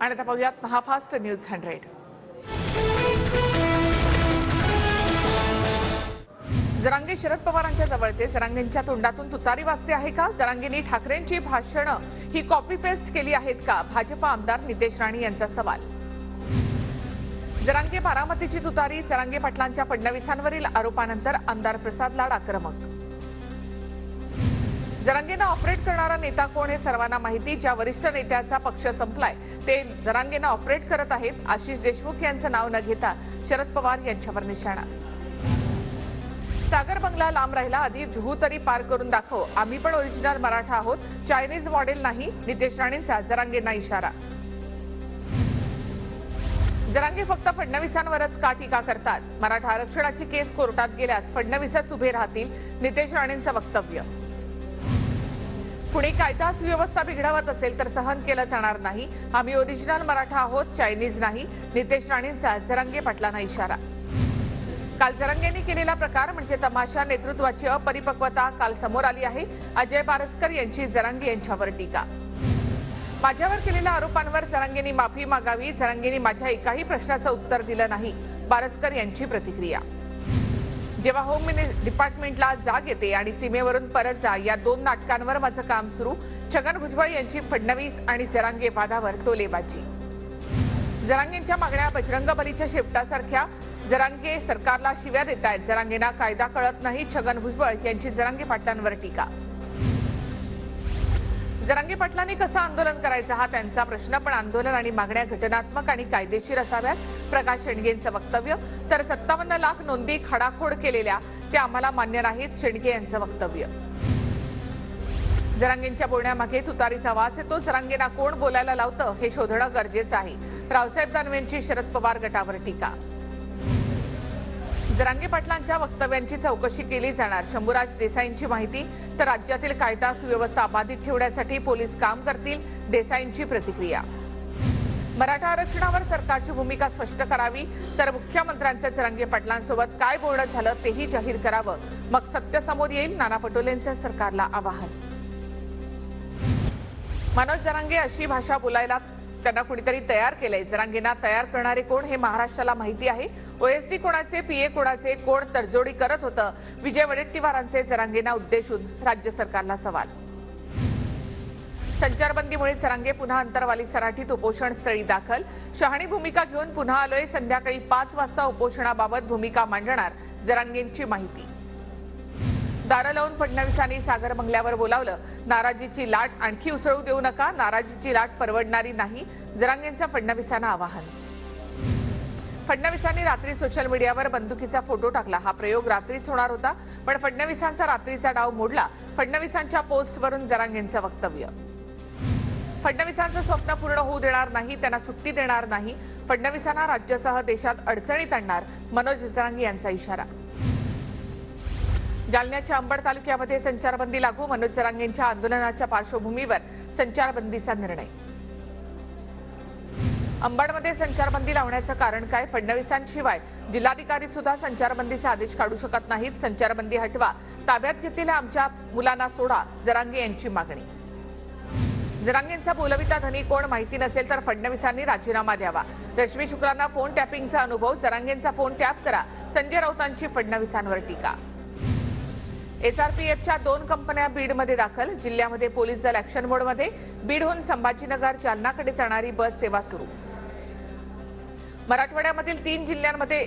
आणि आता पाहूयात महाफास्ट न्यूज 100। जरांगे शरद पवारांच्या जवळचे, जरांगेंच्या तोंडातून तुतारी वाजते आहे का? जरांगेंनी ठाकरेंची भाषणं ही कॉपी पेस्ट केली आहेत का? भाजपा आमदार नितेश राणे यांचा सवाल। जरांगे बारामतीची तुतारी, जरांगे पाटलांच्या फडणवीसांवरील आरोपानंतर आमदार प्रसाद लाड आक्रमक। जरांगेंना ऑपरेट करणारा नेता कोण हे सर्वांना माहिती, ज्या वरिष्ठ नेत्याचा पक्ष संपलाय ते जरांगेंना ऑपरेट करत आहेत। आशिष देशमुख यांचं नाव न घेता शरद पवार यांच्यावर निशाणा। सागर बंगला लांब राहिला, आधी जुहू तरी पार करून दाखव, आम्ही पण ओरिजिनल मराठा आहोत, चायनीज मॉडेल नाही, नितेश राणेंचा जरांगेंना इशारा। जरांगे फक्त फडणवीसांवरच का टीका करतात? मराठा आरक्षणाची केस कोर्टात गेल्यास फडणवीसच उभे राहतील, नितेश राणेंचं वक्तव्य। कुणी कायदा सुव्यवस्था बिघडवत असेल तर सहन केलं जाणार नाही, आम्ही ओरिजिनल मराठा आहोत, चायनीज नाही, नितेश राणेंचा जरांगे पाटलांना इशारा। काल जरांगेंनी केलेला प्रकार म्हणजे तमाशा, नेतृत्वाची अपरिपक्वता काल समोर आली आहे। अजय पारसकर यांची जरांगे यांच्यावर टीका। माझ्यावर केलेल्या आरोपांवर जरांगेंनी माफी मागावी, जरांगेंनी माझ्या एकाही प्रश्नाचं उत्तर दिलं नाही, पारसकर यांची प्रतिक्रिया। जेव्हा होम डिपार्टमेंटला जाग येते आणि सीमेवरून परत जा या दोन नाटकांवर माझं काम सुरू, छगन भुजबळ यांची फडणवीस आणि जरांगे वादावर टोलेबाजी। जरांगेंच्या मागण्या बजरंगबलीच्या शेपटासारख्या, जरांगे सरकारला शिव्या देत आहेत, जरांगेंना कायदा कळत नाही, छगन भुजबळ यांची जरांगे पाटलांवर टीका। जरांगे पाटलांनी कसं आंदोलन करायचं हा त्यांचा प्रश्न, पण आंदोलन आणि मागण्या घटनात्मक आणि कायदेशीर असाव्यात, प्रकाश शेंडगेंचं वक्तव्य। तर 57 लाख नोंदी खाडाखोड केलेल्या त्या आम्हाला मान्य नाहीत, शेंडगे यांचं वक्तव्य। जरांगेंच्या बोलण्यामागे तुतारीचा वास येतो, जरांगेंना कोण बोलायला लावतं हे शोधणं गरजेचं आहे, रावसाहेब दानवेंची शरद पवार गटावर टीका। जरांगे पाटलांच्या वक्तव्यांची चौकशी केली जाणार, शंभूराज देसाईंची माहिती। तर राज्यातील कायदा सुव्यवस्था अबाधित ठेवण्यासाठी पोलीस काम करतील, देसाईंची प्रतिक्रिया। मराठा आरक्षणावर सरकारची भूमिका स्पष्ट करावी, तर मुख्यमंत्र्यांचं जरांगे पाटलांसोबत काय बोलणं झालं तेही जाहीर करावं, मग सत्य समोर येईल, नाना पटोलेंचं सरकारला आवाहन। मनोज जरांगे अशी भाषा बोलायला त्यांना कुणीतरी तयार केलंय, जरांगेंना तयार करणारे कोण हे महाराष्ट्राला माहिती आहे। ओएसडी कोणाचे, पीए कोणाचे, कोण तडजोडी करत होतं, विजय वडेट्टीवारांचे जरांगेंना उद्देशून राज्य सरकारला सवाल। संचारबंदीमुळे जरांगे पुन्हा अंतरवाली सराठीत उपोषणस्थळी दाखल, शहाणी भूमिका घेऊन पुन्हा आलोय, संध्याकाळी 5 वाजता उपोषणाबाबत भूमिका मांडणार, जरांगेंची माहिती। दारं लावून फडणवीसांनी सागर बंगल्यावर बोलावलं, नाराजीची लाट आणखी उसळू देऊ नका, नाराजीची लाट परवडणारी नाही, जरांगेंचं फडणवीसांना आवाहन। फडणवीसांनी रात्री सोशल मीडियावर बंदुकीचा फोटो टाकला, हा प्रयोग रात्रीच होणार होता, पण फडणवीसांचा रात्रीचा डाव मोडला, फडणवीसांच्या पोस्टवरून जरांगेंचं वक्तव्य। फडणवीसांचं स्वप्न पूर्ण होऊ देणार नाही, त्यांना सुट्टी देणार नाही, फडणवीसांना राज्यासह देशात अडचणीत आणणार, मनोज जरांगे यांचा इशारा। जालन्याच्या अंबड तालुक्यामध्ये संचारबंदी लागू, मनोज जरांगेंच्या आंदोलनाच्या पार्श्वभूमीवर संचारबंदीचा निर्णय। अंबडमध्ये संचारबंदी लावण्याचं कारण काय? फडणवीसांशिवाय जिल्हाधिकारी सुद्धा संचारबंदीचा आदेश काढू शकत नाहीत, संचारबंदी हटवा, ताब्यात घेतलेल्या आमच्या मुलांना सोडा, जरांगे यांची मागणी। जरांगेंचा बोलविता धनी कोण माहिती नसेल तर फडणवीसांनी राजीनामा द्यावा, रश्मी शुक्लांना फोन टॅपिंगचा अनुभव, जरांगेंचा फोन टॅप करा, संजय राऊतांची फडणवीसांवर टीका। एसआरपीएफच्या 2 कंपन्या बीडमध्ये दाखल, जिल्ह्यामध्ये पोलीस दल ऍक्शन मोडमध्ये, बीडहून संभाजीनगर जालनाकडे जाणारी बस सेवा सुरू। मराठवाड्यामधील 3 जिल्ह्यांमध्ये